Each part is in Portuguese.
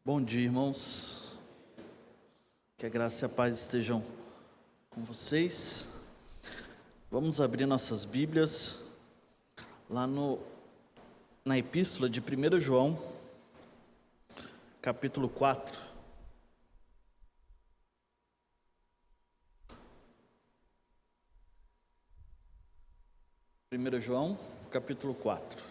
Bom dia, irmãos. Que a graça e a paz estejam com vocês. Vamos abrir nossas Bíblias lá na Epístola de 1 João, capítulo 4. 1 João, capítulo 4.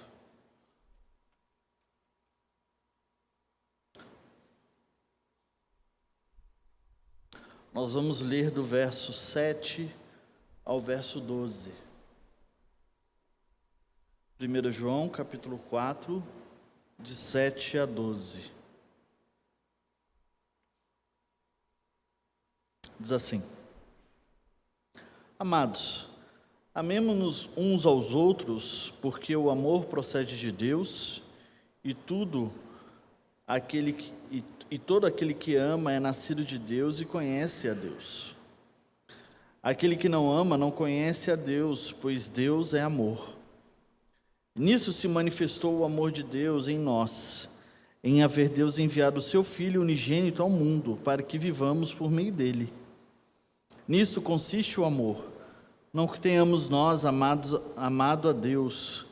Nós vamos ler do verso 7 ao verso 12. 1 João, capítulo 4, de 7 a 12. Diz assim: Amados, amemo-nos uns aos outros, porque o amor procede de Deus, e todo aquele que ama é nascido de Deus e conhece a Deus. Aquele que não ama não conhece a Deus, pois Deus é amor. Nisso se manifestou o amor de Deus em nós, em haver Deus enviado o seu Filho unigênito ao mundo, para que vivamos por meio dele. Nisto consiste o amor, não que tenhamos nós amado a Deus,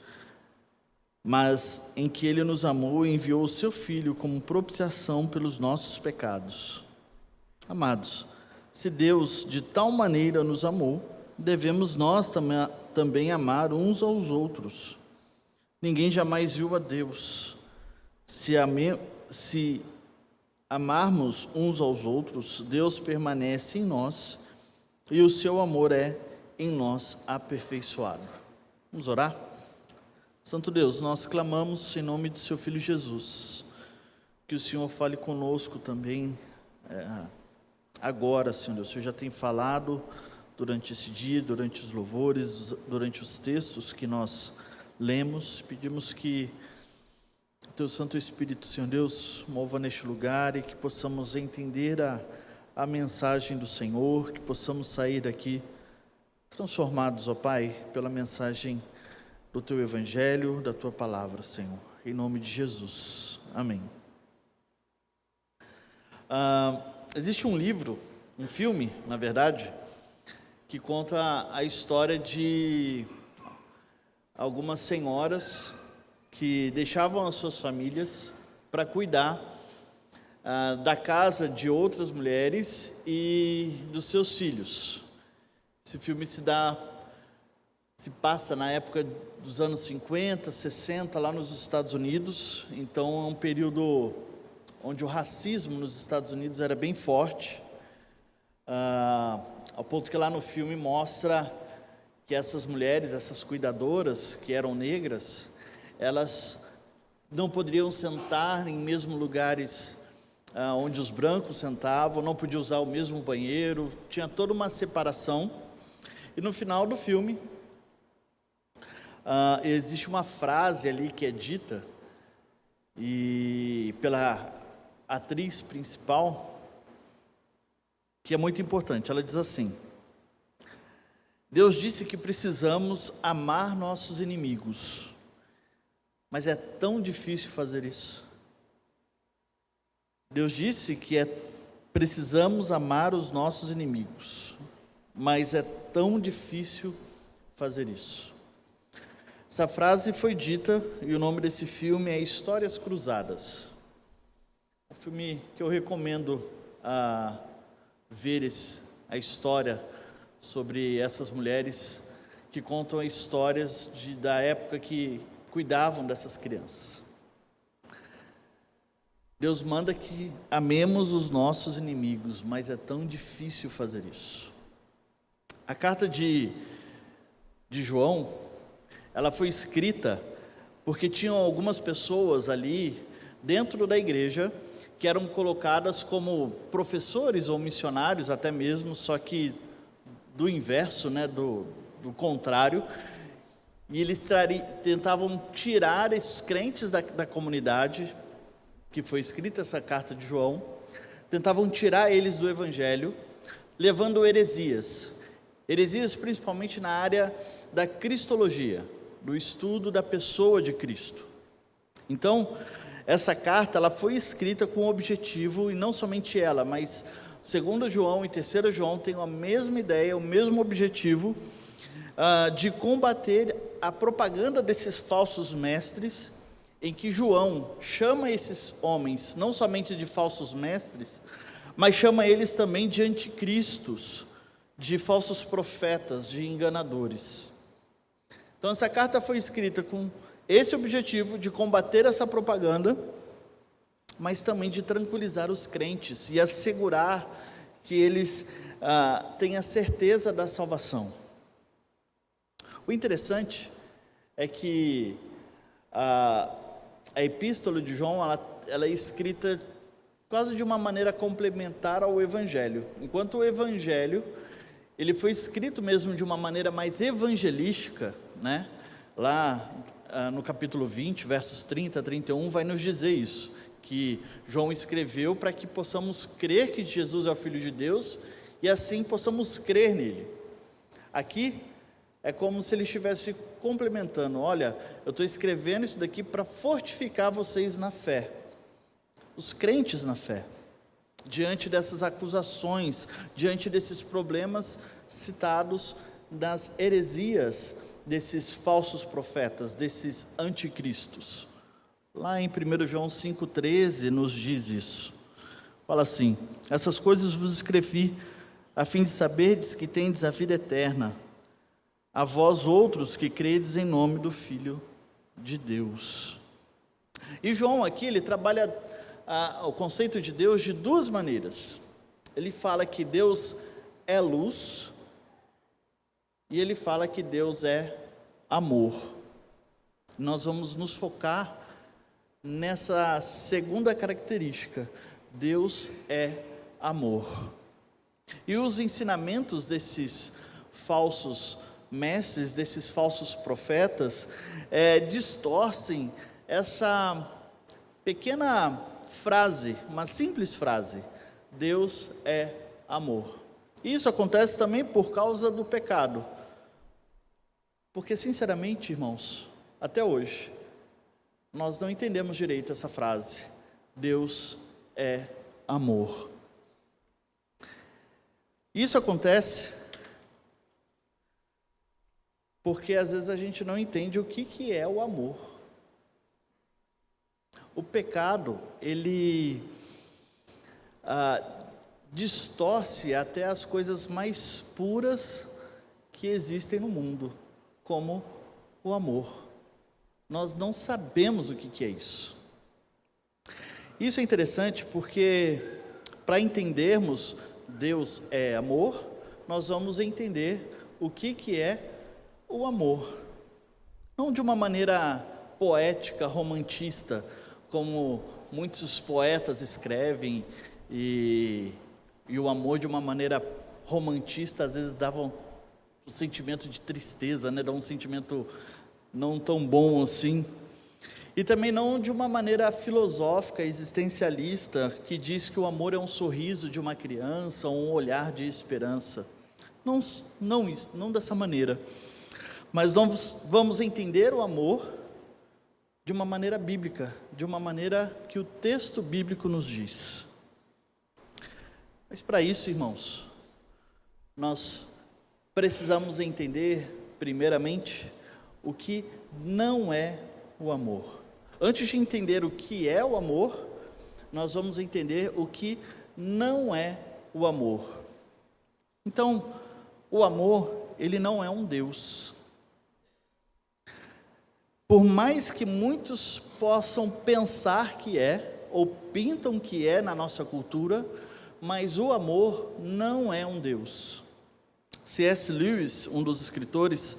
mas em que Ele nos amou e enviou o seu Filho como propiciação pelos nossos pecados. Amados, se Deus de tal maneira nos amou, devemos nós também amar uns aos outros. Ninguém jamais viu a Deus. Se amarmos uns aos outros, Deus permanece em nós e o seu amor é em nós aperfeiçoado. Vamos orar? Santo Deus, nós clamamos em nome do seu Filho Jesus, que o Senhor fale conosco também agora, Senhor Deus. O Senhor já tem falado durante esse dia, durante os louvores, durante os textos que nós lemos. Pedimos que o teu Santo Espírito, Senhor Deus, mova neste lugar e que possamos entender a mensagem do Senhor, que possamos sair daqui transformados, ó Pai, pela mensagem do teu Evangelho, da tua palavra, Senhor, em nome de Jesus, amém. Existe um livro, um filme, na verdade, que conta a história de algumas senhoras que deixavam as suas famílias para cuidar da casa de outras mulheres e dos seus filhos. Esse filme se passa na época dos anos 50, 60, lá nos Estados Unidos. Então é um período onde o racismo nos Estados Unidos era bem forte, ao ponto que lá no filme mostra que essas mulheres, essas cuidadoras que eram negras, elas não poderiam sentar em mesmo lugares onde os brancos sentavam, não podiam usar o mesmo banheiro, tinha toda uma separação. E no final do filme, existe uma frase ali que é dita pela atriz principal, que é muito importante. Ela diz assim: Deus disse que precisamos amar nossos inimigos, mas é tão difícil fazer isso. Deus disse que precisamos amar os nossos inimigos, mas é tão difícil fazer isso. Essa frase foi dita, e o nome desse filme é Histórias Cruzadas. Um filme que eu recomendo ver a história sobre essas mulheres que contam histórias da época que cuidavam dessas crianças. Deus manda que amemos os nossos inimigos, mas é tão difícil fazer isso. A carta de João, ela foi escrita porque tinham algumas pessoas ali dentro da igreja que eram colocadas como professores ou missionários até mesmo, só que do inverso, do contrário, e eles tentavam tirar esses crentes da comunidade que foi escrita essa carta de João, tentavam tirar eles do evangelho, levando heresias principalmente na área da cristologia, do estudo da pessoa de Cristo. Então, essa carta ela foi escrita com o objetivo, e não somente ela, mas 2 João e 3 João têm a mesma ideia, o mesmo objetivo, de combater a propaganda desses falsos mestres, em que João chama esses homens não somente de falsos mestres, mas chama eles também de anticristos, de falsos profetas, de enganadores. Então essa carta foi escrita com esse objetivo de combater essa propaganda, mas também de tranquilizar os crentes e assegurar que eles tenham certeza da salvação. O interessante é que a epístola de João ela é escrita quase de uma maneira complementar ao Evangelho. Enquanto o Evangelho ele foi escrito mesmo de uma maneira mais evangelística, né? Lá no capítulo 20, versos 30 a 31, vai nos dizer isso, que João escreveu para que possamos crer que Jesus é o Filho de Deus, e assim possamos crer nele. Aqui é como se ele estivesse complementando: olha, eu estou escrevendo isso daqui para fortificar vocês na fé, os crentes na fé, diante dessas acusações, diante desses problemas citados das heresias desses falsos profetas, desses anticristos. Lá em 1 João 5,13 nos diz isso. Fala assim: essas coisas vos escrevi, a fim de saberdes que tendes a vida eterna, a vós outros que credes em nome do Filho de Deus. E João aqui, ele trabalha o conceito de Deus de duas maneiras. Ele fala que Deus é luz, e ele fala que Deus é amor. Nós vamos nos focar nessa segunda característica: Deus é amor. E os ensinamentos desses falsos mestres, desses falsos profetas, distorcem essa pequena frase, uma simples frase: Deus é amor. Isso acontece também por causa do pecado. Porque, sinceramente, irmãos, até hoje, nós não entendemos direito essa frase: Deus é amor. Isso acontece porque às vezes a gente não entende o que é o amor. O pecado, ele distorce até as coisas mais puras que existem no mundo, como o amor. Nós não sabemos o que é isso. Isso é interessante porque, para entendermos Deus é amor, nós vamos entender o que é o amor. Não de uma maneira poética, romantista, como muitos poetas escrevem, e o amor de uma maneira romantista às vezes dava um sentimento de tristeza, né? Dá um sentimento não tão bom assim. E também não de uma maneira filosófica, existencialista, que diz que o amor é um sorriso de uma criança, um olhar de esperança. Não dessa maneira. Mas nós vamos entender o amor de uma maneira bíblica, de uma maneira que o texto bíblico nos diz. Mas para isso, irmãos, nós precisamos entender, primeiramente, o que não é o amor. Antes de entender o que é o amor, nós vamos entender o que não é o amor. Então, o amor, ele não é um Deus. Por mais que muitos possam pensar que é, ou pintam que é na nossa cultura, mas o amor não é um Deus. C.S. Lewis, um dos escritores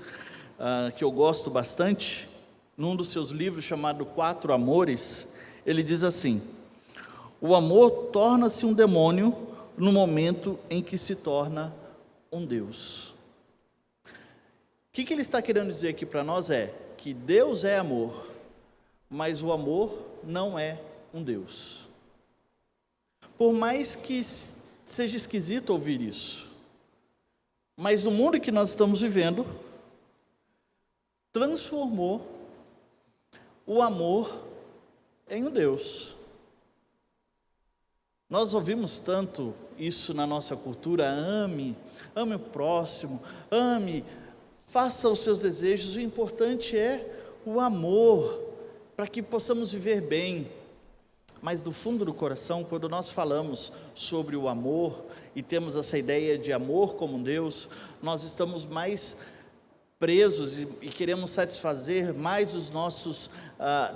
que eu gosto bastante, num dos seus livros chamado Quatro Amores, ele diz assim: o amor torna-se um demônio no momento em que se torna um Deus. O que ele está querendo dizer aqui para nós é que Deus é amor, mas o amor não é um Deus. Por mais que seja esquisito ouvir isso, mas no mundo que nós estamos vivendo, transformou o amor em um Deus. Nós ouvimos tanto isso na nossa cultura: ame o próximo, faça os seus desejos. O importante é o amor, para que possamos viver bem. Mas do fundo do coração, quando nós falamos sobre o amor e temos essa ideia de amor como Deus, nós estamos mais presos e queremos satisfazer mais os nossos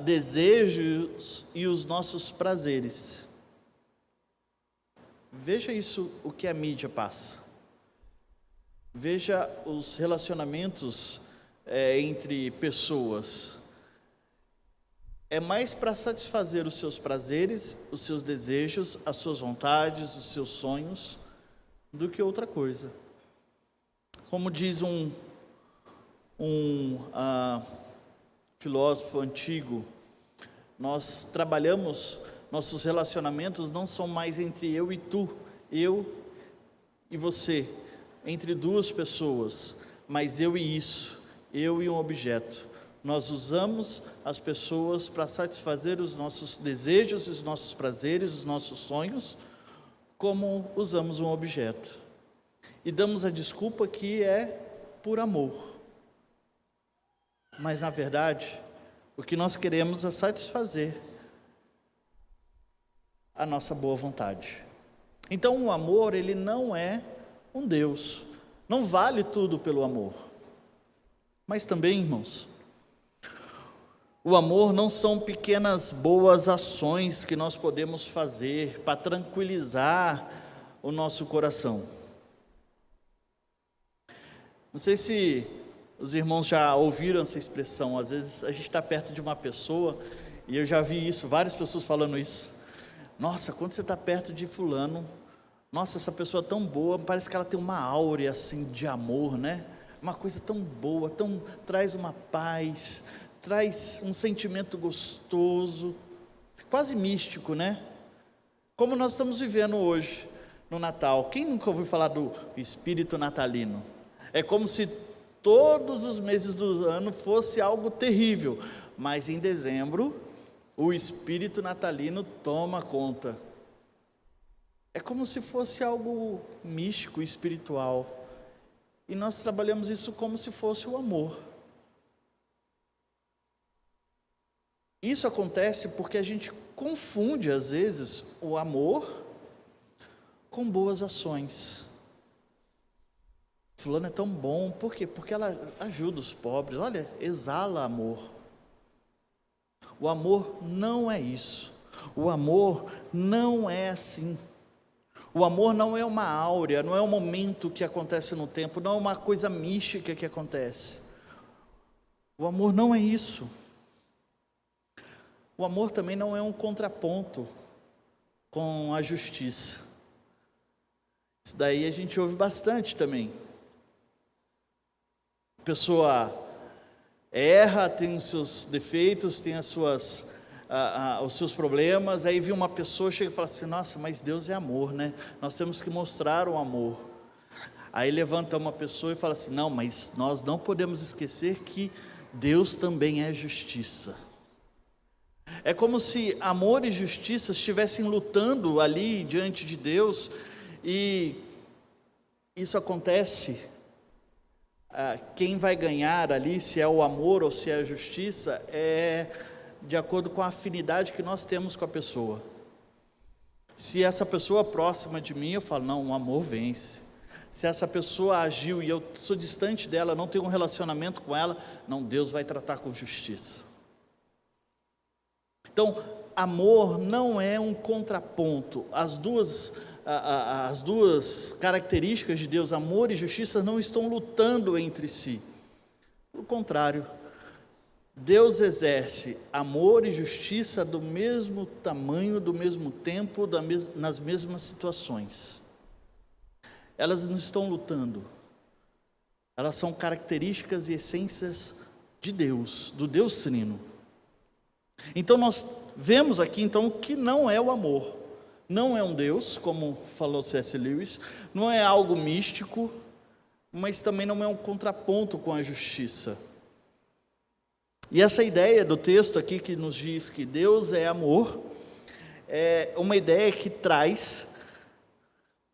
desejos e os nossos prazeres. Veja isso, o que a mídia passa. Veja os relacionamentos entre pessoas. É mais para satisfazer os seus prazeres, os seus desejos, as suas vontades, os seus sonhos, do que outra coisa. Como diz um filósofo antigo, nós trabalhamos, nossos relacionamentos não são mais entre eu e tu, eu e você, entre duas pessoas, mas eu e isso, eu e um objeto. Nós usamos as pessoas para satisfazer os nossos desejos, os nossos prazeres, os nossos sonhos, como usamos um objeto. E damos a desculpa que é por amor. Mas, na verdade, o que nós queremos é satisfazer a nossa boa vontade. Então, o amor, ele não é um Deus. Não vale tudo pelo amor. Mas também, irmãos, o amor não são pequenas boas ações que nós podemos fazer para tranquilizar o nosso coração. Não sei se os irmãos já ouviram essa expressão. Às vezes a gente está perto de uma pessoa, e eu já vi isso, várias pessoas falando isso. Nossa, quando você está perto de fulano, nossa, essa pessoa é tão boa, parece que ela tem uma áurea assim de amor, né? Uma coisa tão boa, traz uma paz, traz um sentimento gostoso, quase místico, né? Como nós estamos vivendo hoje, no Natal. Quem nunca ouviu falar do espírito natalino? É como se todos os meses do ano fosse algo terrível, mas em dezembro, o espírito natalino toma conta. É como se fosse algo místico, espiritual, e nós trabalhamos isso como se fosse o amor. Isso acontece porque a gente confunde, às vezes, o amor com boas ações. Fulano é tão bom, por quê? Porque ela ajuda os pobres, olha, exala amor. O amor não é isso, o amor não é assim. O amor não é uma áurea, não é um momento que acontece no tempo, não é uma coisa mística que acontece. O amor não é isso. O amor também não é um contraponto com a justiça. Isso daí a gente ouve bastante também. A pessoa erra, tem os seus defeitos, tem os seus problemas, aí vem uma pessoa, chega e fala assim: nossa, mas Deus é amor, né? Nós temos que mostrar o amor. Aí levanta uma pessoa e fala assim: não, mas nós não podemos esquecer que Deus também é justiça. É como se amor e justiça estivessem lutando ali diante de Deus, e isso acontece. Quem vai ganhar ali, se é o amor ou se é a justiça, é de acordo com a afinidade que nós temos com a pessoa. Se essa pessoa é próxima de mim, eu falo: não, o amor vence. Se essa pessoa agiu e eu sou distante dela, não tenho um relacionamento com ela, não, Deus vai tratar com justiça. Então, amor não é um contraponto. As duas características de Deus, amor e justiça, não estão lutando entre si. Pelo contrário, Deus exerce amor e justiça do mesmo tamanho, do mesmo tempo, nas mesmas situações. Elas não estão lutando. Elas são características e essências de Deus, do Deus Trino. Então nós vemos aqui então que não é o amor, não é um Deus, como falou C.S. Lewis, não é algo místico, mas também não é um contraponto com a justiça. E essa ideia do texto aqui que nos diz que Deus é amor, é uma ideia que traz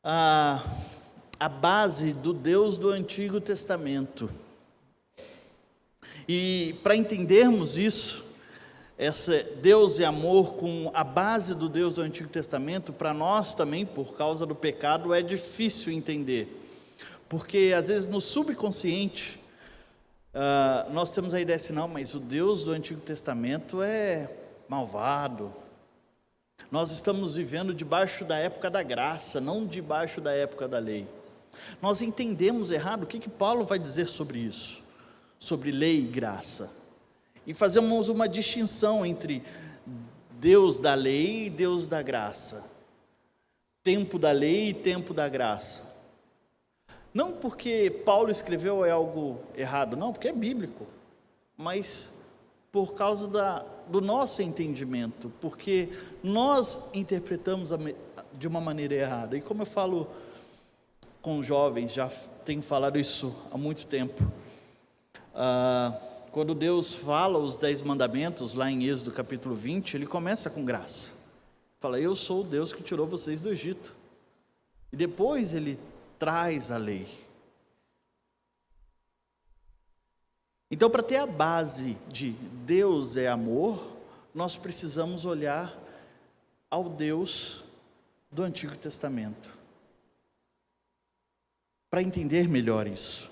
a base do Deus do Antigo Testamento. E para entendermos isso, esse Deus é amor com a base do Deus do Antigo Testamento, para nós também, por causa do pecado, é difícil entender. Porque às vezes no subconsciente, nós temos a ideia assim, não, mas o Deus do Antigo Testamento é malvado. Nós estamos vivendo debaixo da época da graça, não debaixo da época da lei. Nós entendemos errado. O que Paulo vai dizer sobre isso? Sobre lei e graça. E fazemos uma distinção entre Deus da lei e Deus da graça. Tempo da lei e tempo da graça. Não porque Paulo escreveu é algo errado, não, porque é bíblico. Mas por causa do nosso entendimento, porque nós interpretamos de uma maneira errada. E como eu falo com jovens, já tenho falado isso há muito tempo, quando Deus fala os 10 mandamentos, lá em Êxodo capítulo 20, ele começa com graça, fala, eu sou o Deus que tirou vocês do Egito, e depois ele traz a lei. Então, para ter a base de Deus é amor, nós precisamos olhar ao Deus do Antigo Testamento, para entender melhor isso.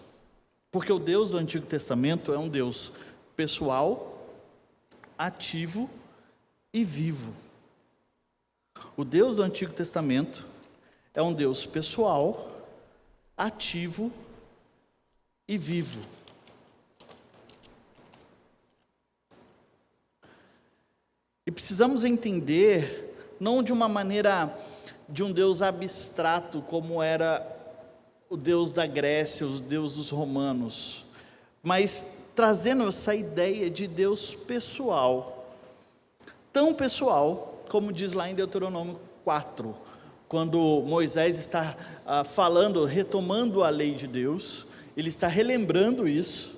Porque o Deus do Antigo Testamento é um Deus pessoal, ativo e vivo. O Deus do Antigo Testamento é um Deus pessoal, ativo e vivo. E precisamos entender, não de uma maneira de um Deus abstrato, como era o Deus da Grécia, os deuses romanos, mas trazendo essa ideia de Deus pessoal, tão pessoal, como diz lá em Deuteronômio 4, quando Moisés está falando, retomando a lei de Deus, ele está relembrando isso,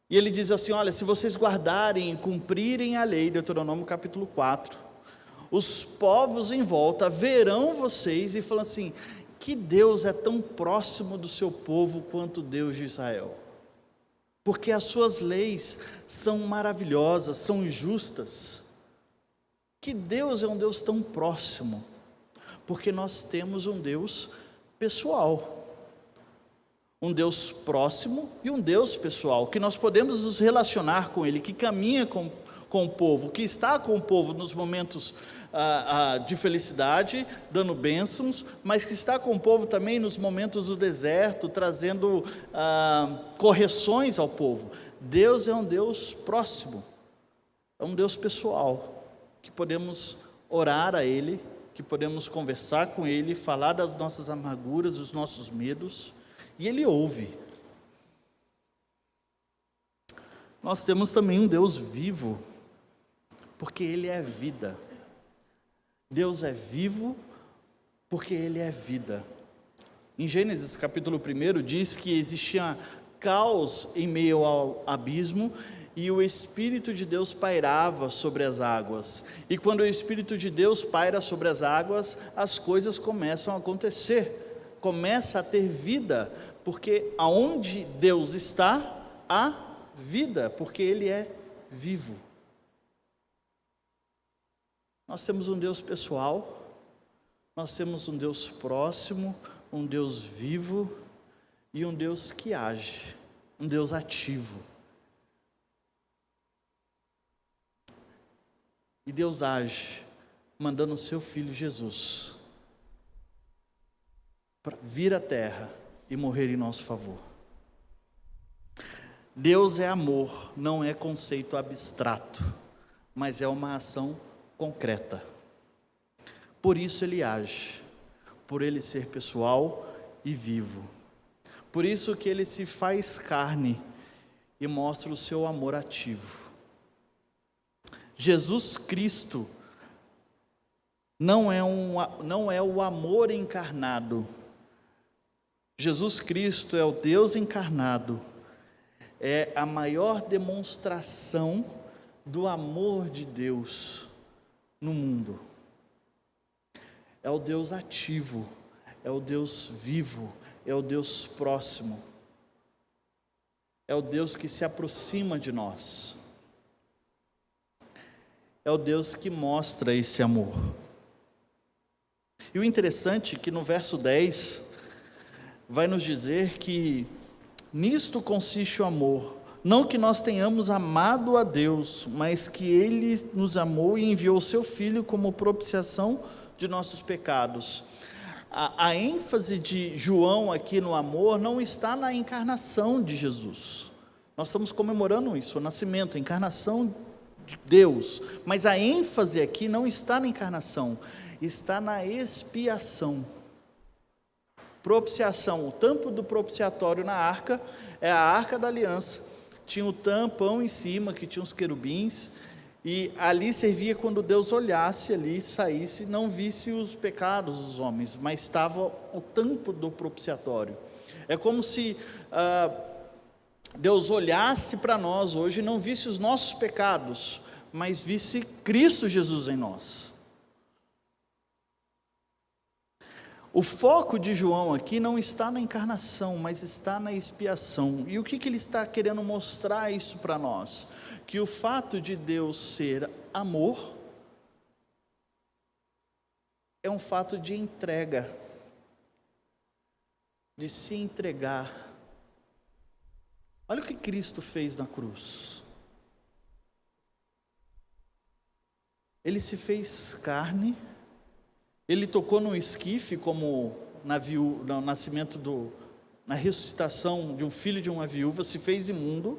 e ele diz assim, olha, se vocês guardarem e cumprirem a lei, Deuteronômio capítulo 4, os povos em volta verão vocês e falam assim, que Deus é tão próximo do seu povo quanto Deus de Israel, porque as suas leis são maravilhosas, são justas, que Deus é um Deus tão próximo, porque nós temos um Deus pessoal, um Deus próximo e um Deus pessoal, que nós podemos nos relacionar com Ele, que caminha com o povo, que está com o povo nos momentos de felicidade, dando bênçãos, mas que está com o povo também nos momentos do deserto, trazendo correções ao povo. Deus é um Deus próximo, é um Deus pessoal, que podemos orar a Ele, que podemos conversar com Ele, falar das nossas amarguras, dos nossos medos, e Ele ouve. Nós temos também um Deus vivo, porque Ele é vida. Deus é vivo, porque Ele é vida. Em Gênesis capítulo 1 diz que existia caos em meio ao abismo, e o Espírito de Deus pairava sobre as águas, e quando o Espírito de Deus paira sobre as águas, as coisas começam a acontecer, começa a ter vida, porque aonde Deus está, há vida, porque Ele é vivo. Nós temos um Deus pessoal, nós temos um Deus próximo, um Deus vivo, e um Deus que age, um Deus ativo. E Deus age, mandando o seu Filho Jesus, para vir à terra e morrer em nosso favor. Deus é amor, não é conceito abstrato, mas é uma ação concreta. Por isso Ele age, por Ele ser pessoal e vivo. Por isso que Ele se faz carne e mostra o seu amor ativo. Jesus Cristo não é o amor encarnado. Jesus Cristo é o Deus encarnado, é a maior demonstração do amor de Deus no mundo. É o Deus ativo, é o Deus vivo, é o Deus próximo, é o Deus que se aproxima de nós, é o Deus que mostra esse amor. E o interessante é que no verso 10 vai nos dizer que nisto consiste o amor, não que nós tenhamos amado a Deus, mas que Ele nos amou e enviou o seu Filho como propiciação de nossos pecados. A ênfase de João aqui no amor não está na encarnação de Jesus. Nós estamos comemorando isso, o nascimento, a encarnação de Deus. Mas a ênfase aqui não está na encarnação, está na expiação. Propiciação, o tampo do propiciatório na arca, é a arca da aliança. Tinha o tampão em cima, que tinha os querubins, e ali servia quando Deus olhasse ali, saísse, não visse os pecados dos homens, mas estava o tampo do propiciatório. É como se Deus olhasse para nós hoje e não visse os nossos pecados, mas visse Cristo Jesus em nós. O foco de João aqui não está na encarnação, mas está na expiação. E o que ele está querendo mostrar isso para nós? Que o fato de Deus ser amor é um fato de entrega, de se entregar. Olha o que Cristo fez na cruz. Ele se fez carne, ele tocou no esquife como no nascimento na ressuscitação de um filho de uma viúva, se fez imundo,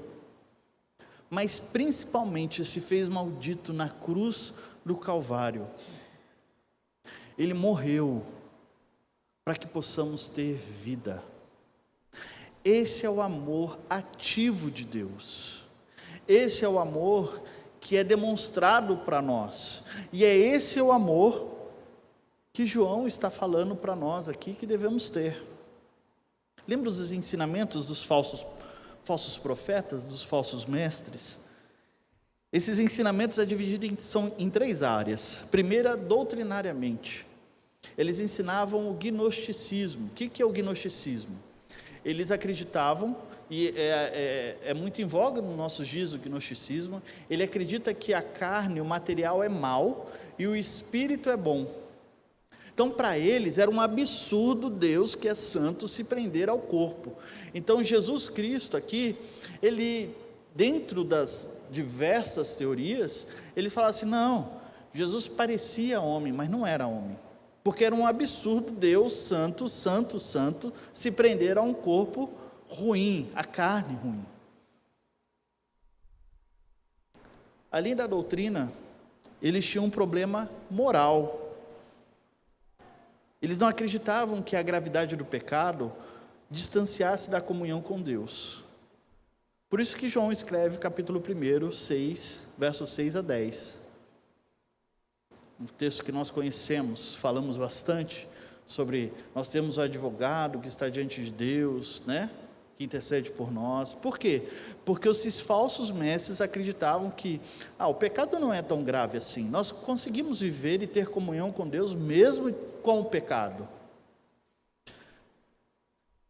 mas principalmente se fez maldito na cruz do Calvário. Ele morreu para que possamos ter vida. Esse é o amor ativo de Deus. Esse é o amor que é demonstrado para nós. E é esse o amor que João está falando para nós aqui que devemos ter. Lembra dos ensinamentos dos falsos profetas, dos falsos mestres? Esses ensinamentos são divididos em 3 áreas. Primeira, doutrinariamente. Eles ensinavam o gnosticismo. O que é o gnosticismo? Eles acreditavam, e é muito em voga nos nossos dias o gnosticismo, ele acredita que a carne, o material é mau e o espírito é bom. Então, para eles, era um absurdo Deus, que é santo, se prender ao corpo. Então, Jesus Cristo aqui, ele, dentro das diversas teorias, eles falavam assim, não, Jesus parecia homem, mas não era homem. Porque era um absurdo Deus, santo, santo, santo, se prender a um corpo ruim, a carne ruim. Além da doutrina, eles tinham um problema moral. Eles não acreditavam que a gravidade do pecado distanciasse da comunhão com Deus. Por isso que João escreve capítulo 1, 6, versos 6 a 10. Um texto que nós conhecemos, falamos bastante sobre, nós temos o advogado que está diante de Deus, né? Que intercede por nós. Por quê? Porque esses falsos mestres acreditavam que o pecado não é tão grave assim. Nós conseguimos viver e ter comunhão com Deus mesmo com o pecado.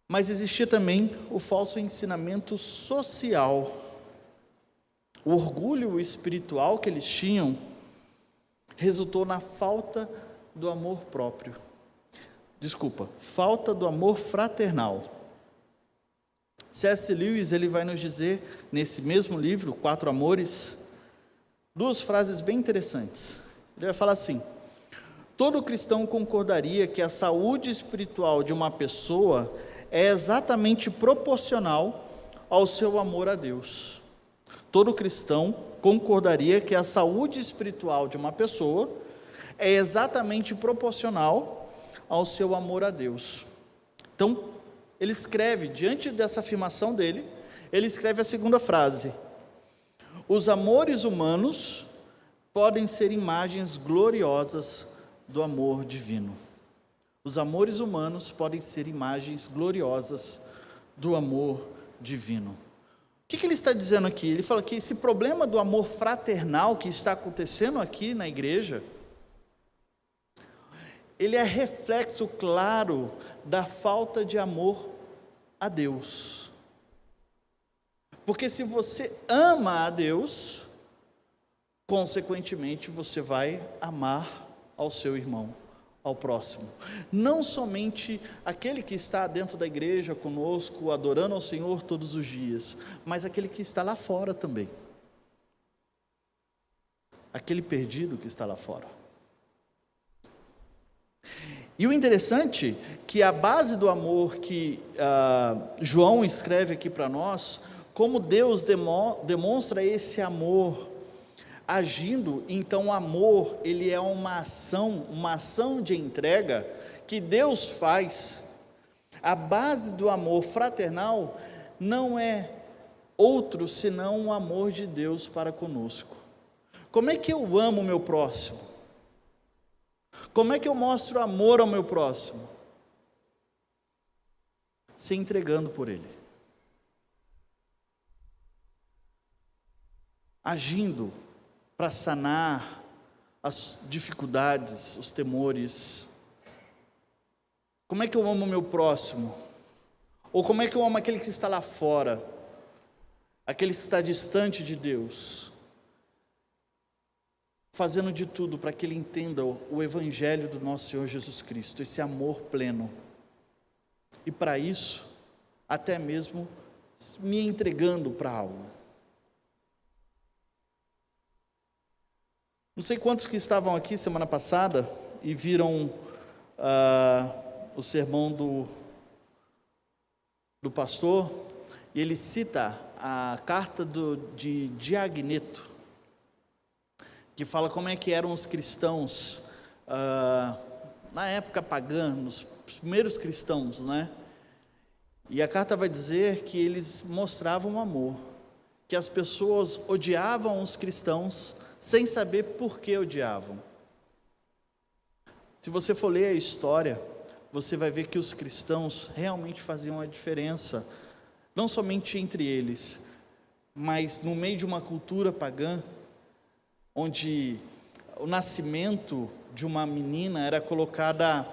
Mas existia também o falso ensinamento social. O orgulho espiritual que eles tinham resultou na falta do amor próprio. Falta do amor fraternal. C.S. Lewis, ele vai nos dizer, nesse mesmo livro, 4 Amores, 2 frases bem interessantes. Ele vai falar assim: todo cristão concordaria que a saúde espiritual de uma pessoa é exatamente proporcional ao seu amor a Deus. Todo cristão concordaria que a saúde espiritual de uma pessoa é exatamente proporcional ao seu amor a Deus. Então, ele escreve, diante dessa afirmação dele, ele escreve a segunda frase: os amores humanos podem ser imagens gloriosas do amor divino. Os amores humanos podem ser imagens gloriosas do amor divino. O que ele está dizendo aqui? Ele fala que esse problema do amor fraternal que está acontecendo aqui na igreja, ele é reflexo claro da falta de amor a Deus. Porque se você ama a Deus, consequentemente você vai amar ao seu irmão, ao próximo. Não somente aquele que está dentro da igreja conosco, adorando ao Senhor todos os dias, mas aquele que está lá fora também. Aquele perdido que está lá fora. E o interessante é que a base do amor que João escreve aqui para nós, como Deus demonstra esse amor agindo, então o amor, ele é uma ação de entrega que Deus faz. A base do amor fraternal não é outro senão o amor de Deus para conosco. Como é que eu amo o meu próximo? Como é que eu mostro amor ao meu próximo? Se entregando por ele. Agindo para sanar as dificuldades, os temores. Como é que eu amo o meu próximo? Ou como é que eu amo aquele que está lá fora? Aquele que está distante de Deus? Fazendo de tudo para que ele entenda o Evangelho do nosso Senhor Jesus Cristo, esse amor pleno. E para isso, até mesmo me entregando para algo. Não sei quantos que estavam aqui semana passada e viram o sermão do pastor, e ele cita a carta de Diagneto, que fala como é que eram os cristãos na época pagã, os primeiros cristãos, né? E a carta vai dizer que eles mostravam amor, que as pessoas odiavam os cristãos sem saber por que odiavam. Se você for ler a história, você vai ver que os cristãos realmente faziam a diferença, não somente entre eles, mas no meio de uma cultura pagã, onde o nascimento de uma menina era colocada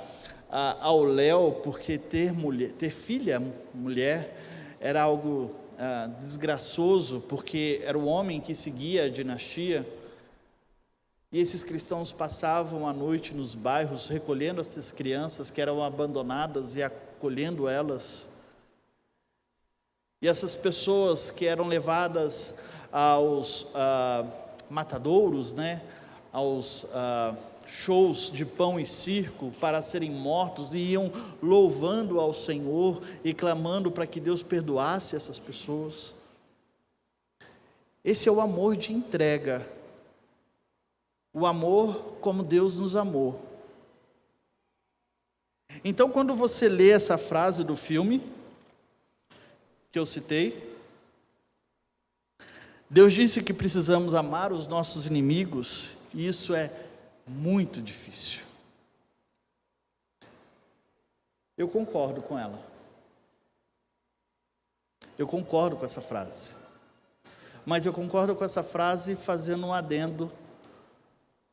ao léu, porque ter filha mulher era algo desgraçoso, porque era o homem que seguia a dinastia. E esses cristãos passavam a noite nos bairros, recolhendo essas crianças que eram abandonadas e acolhendo elas. E essas pessoas que eram levadas aos matadouros, né, aos shows de pão e circo para serem mortos, e iam louvando ao Senhor e clamando para que Deus perdoasse essas pessoas. Esse é o amor de entrega. O amor como Deus nos amou. Então, quando você lê essa frase do filme que eu citei, Deus disse que precisamos amar os nossos inimigos, e isso é muito difícil. Eu concordo com ela. Eu concordo com essa frase. Mas eu concordo com essa frase fazendo um adendo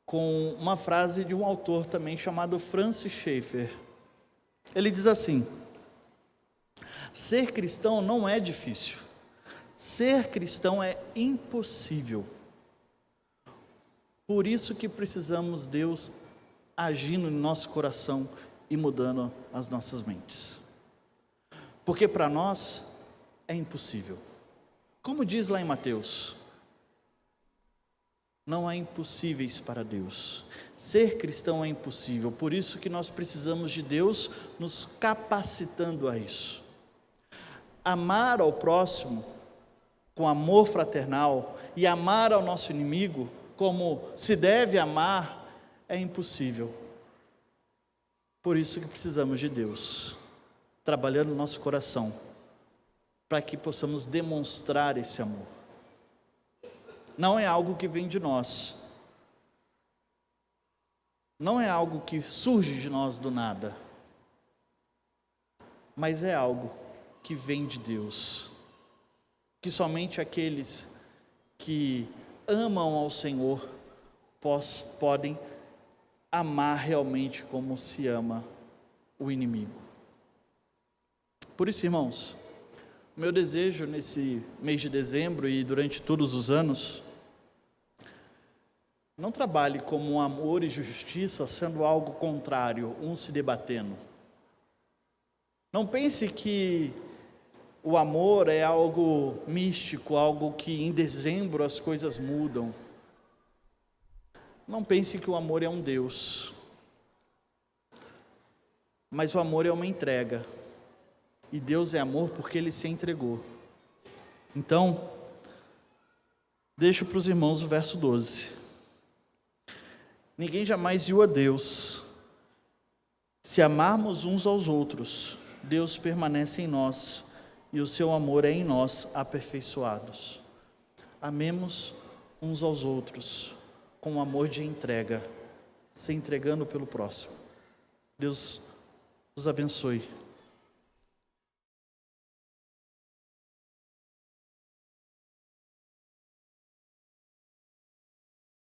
com uma frase de um autor também chamado Francis Schaeffer. Ele diz assim: ser cristão não é difícil, ser cristão é impossível. Por isso que precisamos Deus agindo no nosso coração e mudando as nossas mentes. Porque para nós é impossível. Como diz lá em Mateus, não há impossíveis para Deus. Ser cristão é impossível, por isso que nós precisamos de Deus nos capacitando a isso. Amar ao próximo com amor fraternal e amar ao nosso inimigo como se deve amar é impossível. Por isso que precisamos de Deus trabalhando no nosso coração para que possamos demonstrar esse amor. Não é algo que vem de nós, não é algo que surge de nós do nada, mas é algo que vem de Deus, que somente aqueles que amam ao Senhor podem amar realmente como se ama o inimigo. Por isso, irmãos, o meu desejo nesse mês de dezembro e durante todos os anos, não trabalhe como amor e justiça sendo algo contrário, um se debatendo. Não pense que o amor é algo místico, algo que em dezembro as coisas mudam. Não pense que o amor é um Deus. Mas o amor é uma entrega. E Deus é amor porque Ele se entregou. Então, deixo para os irmãos o verso 12. Ninguém jamais viu a Deus. Se amarmos uns aos outros, Deus permanece em nós, e o seu amor é em nós aperfeiçoados. Amemos uns aos outros, com um amor de entrega, se entregando pelo próximo. Deus os abençoe.